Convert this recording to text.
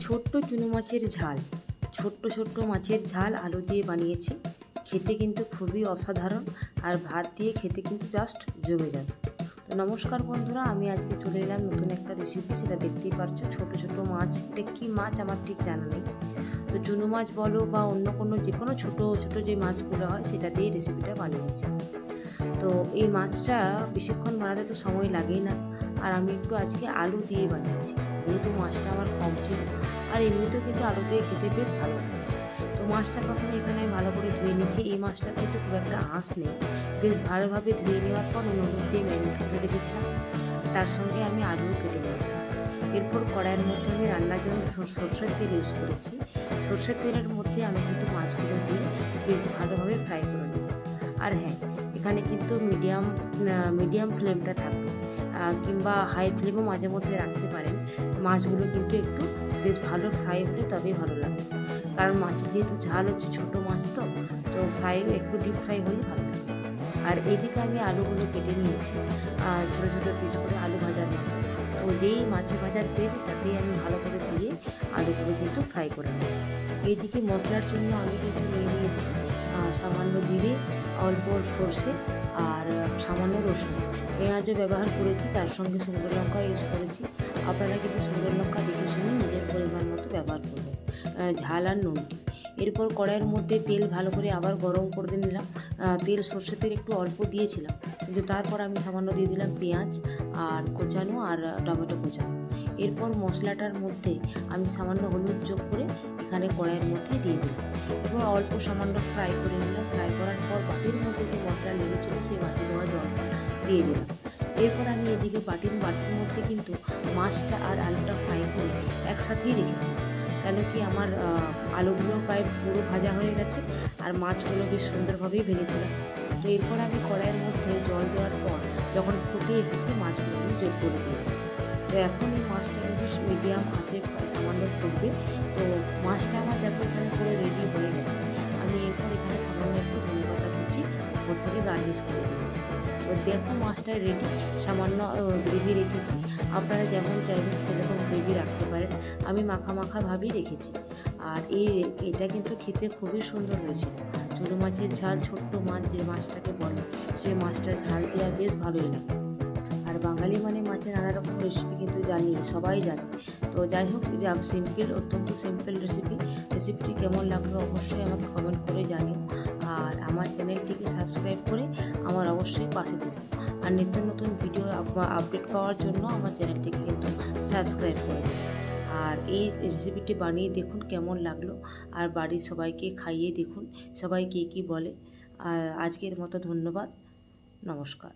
ছোট্ট চুনো মাছের ঝাল, ছোট্ট ছোট্ট মাছের ঝাল আলু দিয়ে বানিয়েছি। খেতে কিন্তু খুবই অসাধারণ, আর ভাত দিয়ে খেতে কিন্তু জাস্ট জমে যাবে। তো নমস্কার বন্ধুরা, আমি আজকে চলে এলাম নতুন একটা রেসিপি। সেটা দেখতেই পাচ্ছ, ছোট ছোট মাছ। এটা কী মাছ আমার ঠিক জানা নেই। তো চুনো মাছ বলো বা অন্য কোনো যে কোনো ছোটো ছোটো যে মাছগুলো হয় সেটা দিয়ে রেসিপিটা বানিয়েছি। তো এই মাছটা বেশিক্ষণ বানাতে তো সময় লাগেই না, আর আমি একটু আজকে আলু দিয়ে বানিয়েছি, যেহেতু মাছটা আমার কম ছিল। আর এমনিতেও কিন্তু আলু দিয়ে খেতে বেশ ভালো লাগে। তো মাছটা প্রথমে এখানে আমি ভালো করে ধুয়ে নিচ্ছি। এই মাছটা কিন্তু খুব একটা আঁশ নেই। বেশ ভালোভাবে ধুয়ে নেওয়ার পর হলুদ দিয়ে ম্যারিনেট করে রেখেছিলাম। তার সঙ্গে আমি আলুও কেটে নিয়েছিলাম। এরপর কড়াইয়ের মধ্যে আমি রান্নার জন্য সরষের তেল ইউজ করেছি। সরষের তেলের মধ্যে আমি কিন্তু মাছগুলো দিয়ে বেশ ভালোভাবে ফ্রাই করে নেব। আর হ্যাঁ, এখানে কিন্তু মিডিয়াম ফ্লেমটা থাকবে, কিংবা হাই ফ্লেমও মাঝে মধ্যে রাখতে পারেন। মাছগুলো কিন্তু একটু বেশ ভালো ফ্রাই হলে তবেই ভালো লাগে, কারণ মাছের যেহেতু ঝাল হচ্ছে, ছোটো মাছ তো ফ্রাই একটু ডিপ ফ্রাই হলে ভালো লাগে। আর এইদিকে আমি আলুগুলো কেটে নিয়েছি ছোটো ছোটো পিস করে, আলু ভাজার মতো। তো যেই মাছের ভাজার তেল তাতেই আমি ভালো করে দিয়ে আলুগুলো কিন্তু ফ্রাই করে নেব। এইদিকে মশলার জন্য আমি কিন্তু নিয়ে নিয়েছি সামান্য জিরে, অল্প সর্ষে, আর সামান্য রসুন, পেঁয়াজও ব্যবহার করেছি। তার সঙ্গে শুকনো লঙ্কা ইউজ করেছি। আপনারা কিন্তু শুকনো লঙ্কা দেখে শুনে নিজের পরিমাণ মতো ব্যবহার করবেন, ঝাল আর নুনটি। এরপর কড়াইয়ের মধ্যে তেল ভালো করে আবার গরম করে নিলাম। সর্ষের তেল একটু অল্প দিয়েছিলাম, কিন্তু তারপর আমি সামান্য দিয়ে দিলাম পেঁয়াজ আর কোচানো আর টমেটো কোচানো। এরপর মশলাটার মধ্যে আমি সামান্য হলুদ যোগ করে এখানে কড়াইয়ের মধ্যে দিয়ে দিলাম। এরপর অল্প সামান্য ফ্রাই করে নিলাম। ফ্রাই করার পর বাটির মধ্যে যে মশলা লেগেছিল সেই বাটি দেওয়া জলটা দিয়ে দিলাম। এরপর আমি এদিকে বাটির মধ্যে কিন্তু মাছটা আর আলুটা ফ্রাই করে একসাথেই রেখেছি, কেন কি আমার আলুগুলো প্রায় পুরো ভাজা হয়ে গেছে, আর মাছগুলো বেশ সুন্দরভাবেই ভেজেছিলাম। তো এরপর আমি কড়াইয়ের মধ্যে জল দেওয়ার পর যখন ফুটে এসেছে, মাছগুলো আমি যোগ করে দিয়েছি। তো এখন এই মাছটা কিন্তু মিডিয়াম আঁচে সামান্য ফুটবে। তো মাছটা আমার দেখো এখানে পুরো রেডি হয়ে গেছে। আমি এরপর এখানে সামান্য একটু ধনেপাতা কুচি ওপর থেকে গার্নিশ করে দিয়েছি। তো দেখো মাছটা রেডি। সামান্য গ্রেভি রেখেছি, আপনারা যেমন চাইবেন সেরকম গ্রেভি রাখতে পারেন। আমি মাখাভাবেই রেখেছি। আর এটা কিন্তু খেতে খুবই সুন্দর হয়েছিল। চুনো মাছের ঝাল, ছোট্ট মাছ যে মাছটাকে বলে, সেই মাছটার ঝাল দেওয়া বেশ ভালোই লাগে। আর বাঙালি মানে মাছের নানা রকম রেসিপি কিন্তু জানি, সবাই জানে। তো যাই হোক, এটা অত্যন্ত সিম্পল রেসিপিটি কেমন লাগলো অবশ্যই আমাকে কমেন্ট করে জানিও। আর আমার চ্যানেলটিকে সাবস্ক্রাইব করে আমার অবশ্যই পাশে দেবো। আর নিত্য নতুন ভিডিও আপডেট পাওয়ার জন্য আমার চ্যানেলটিকে কিন্তু সাবস্ক্রাইব করে দেবো। আর এই রেসিপিটি বানিয়ে দেখুন কেমন লাগলো, আর বাড়ির সবাইকে খাইয়ে দেখুন সবাই কী বলে। আর আজকের মতো ধন্যবাদ, নমস্কার।